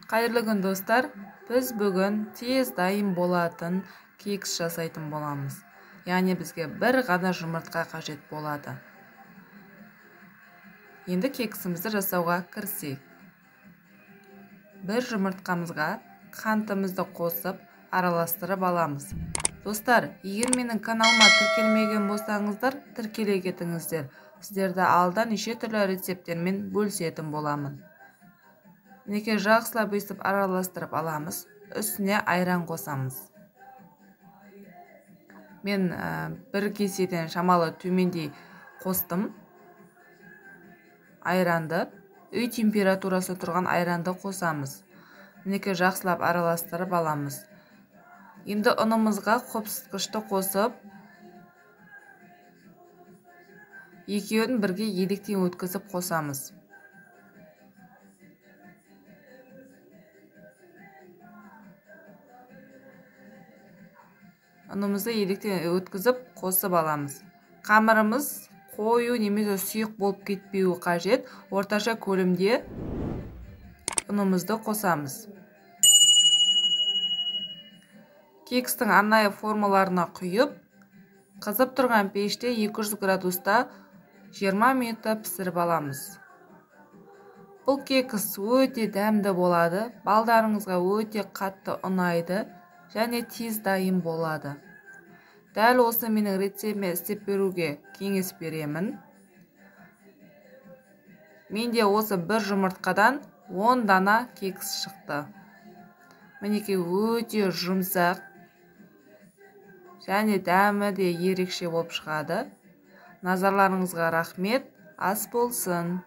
Қайырлы күн достар, біз бүгін тез дайын болатын кекс жасайтын боламыз. Яғни бізге бір ғана жұмыртқа қажет болады. Енді кексімізді жасауға кірісейік. Бір жұмыртқамызға қантымызды қосып, араластырып аламыз. Достар, егер менің каналыма тіркелмеген болсаңыздар, тіркеле кетіңіздер. Сіздерді алда неше түрлі рецепттермен бөлісетін боламын. Мінекей жақсылап өйстіп араластырып аламыз. Үстіне айран қосамыз. Мен бір кеседен шамалы төмендей қостым. Айранды, үй температурасы тұрған айранды қосамыз. Мінекей жақсылап араластырып аламыз. Енді ұнымызға қопсытқышты қосып, екеуін бірге електен өткізіп қосамыз. Ұнымызды електен өткізіп қосып аламыз. Қамырымыз қою немесе сұйық болып кетпеуі қажет. Орташа көлемде ұнымызды қосамыз. Кекстің арнайы формаларына құйып, қызып тұрған пеште 200 градуста 20 минутта пісіріп аламыз. Бұл кекс өте дәмді болады, балдарыңызға өте қатты ұнайды және тез дайын болады. Дәл осы менің рецептіме істеп беруге кеңес беремін. Менде осы бір жұмыртқадан 10 дана кекс шықты. Мінекей өте жұмсақ және дәмі де ерекше болып шығады. Назарларыңызға рахмет, ас болсын.